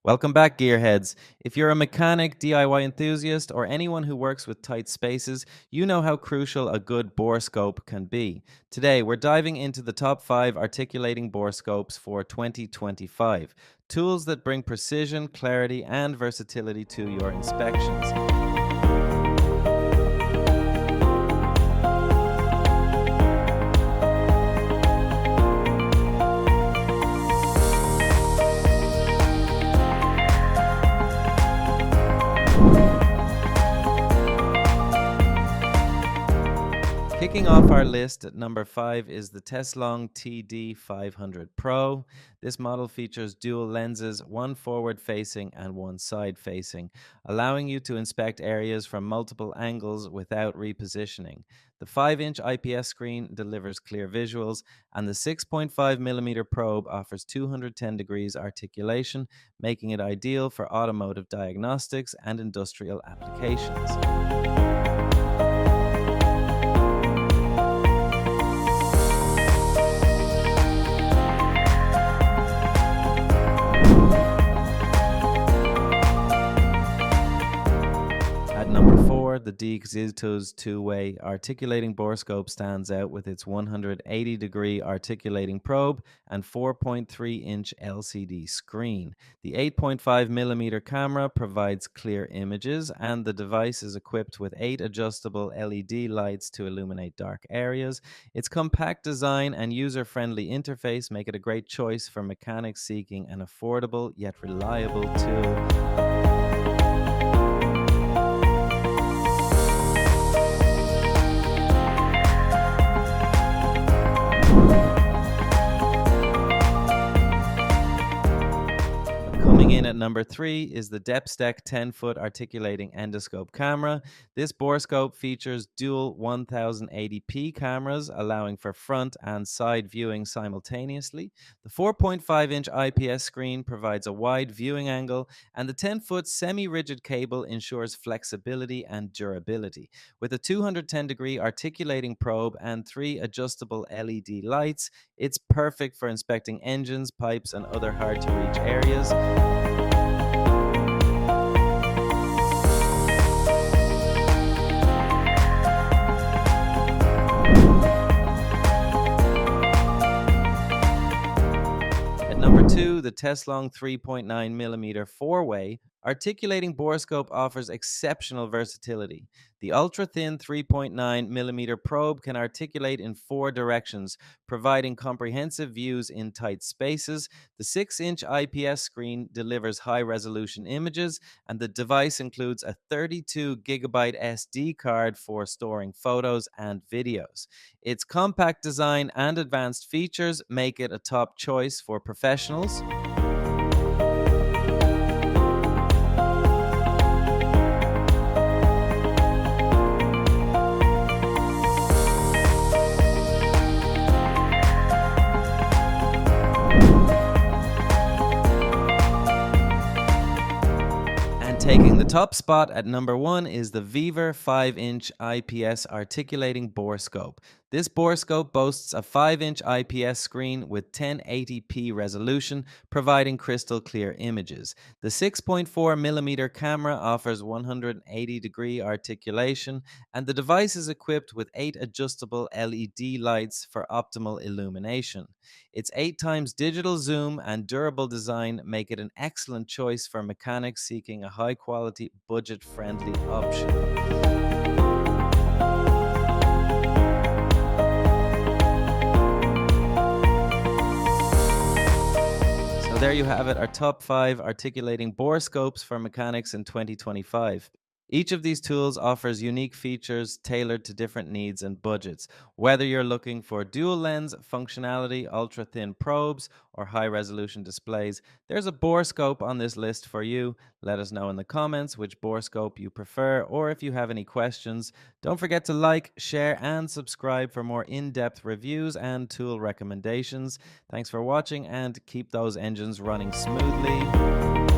Welcome back, gearheads. If you're a mechanic, DIY enthusiast, or anyone who works with tight spaces, you know how crucial a good borescope can be. Today, we're diving into the top 5 articulating borescopes for 2025, tools that bring precision, clarity, and versatility to your inspections. Kicking off our list at number 5 is the Teslong TD500 Pro. This model features dual lenses, one forward facing and one side facing, allowing you to inspect areas from multiple angles without repositioning. The 5-inch IPS screen delivers clear visuals, and the 6.5mm probe offers 210 degrees articulation, making it ideal for automotive diagnostics and industrial applications. At number 4, the DXZtoz two-way articulating borescope stands out with its 180-degree articulating probe and 4.3-inch LCD screen. The 8.5mm camera provides clear images, and the device is equipped with 8 adjustable LED lights to illuminate dark areas. Its compact design and user-friendly interface make it a great choice for mechanics seeking an affordable yet reliable tool. Coming in at number 3 is the DEPSTECH 10-foot articulating endoscope camera. This borescope features dual 1080p cameras, allowing for front and side viewing simultaneously. The 4.5-inch IPS screen provides a wide viewing angle, and the 10-foot semi-rigid cable ensures flexibility and durability. With a 210-degree articulating probe and 3 adjustable LED lights, it's perfect for inspecting engines, pipes, and other hard-to-reach areas. At number 2, the Teslong 3.9mm 4-way articulating borescope offers exceptional versatility. The ultra-thin 3.9mm probe can articulate in 4 directions, providing comprehensive views in tight spaces. The 6-inch IPS screen delivers high-resolution images, and the device includes a 32GB SD card for storing photos and videos. Its compact design and advanced features make it a top choice for professionals. Taking the top spot at number 1 is the VEVOR 5-inch IPS articulating borescope. This borescope boasts a 5-inch IPS screen with 1080p resolution, providing crystal clear images. The 6.4mm camera offers 180-degree articulation, and the device is equipped with 8 adjustable LED lights for optimal illumination. Its 8 times digital zoom and durable design make it an excellent choice for mechanics seeking a high-quality, budget-friendly option. So there you have it, our top 5 articulating borescopes for mechanics in 2025. Each of these tools offers unique features tailored to different needs and budgets. Whether you're looking for dual lens functionality, ultra thin probes, or high resolution displays, there's a borescope on this list for you. Let us know in the comments which borescope you prefer, or if you have any questions. Don't forget to like, share, and subscribe for more in-depth reviews and tool recommendations. Thanks for watching, and keep those engines running smoothly.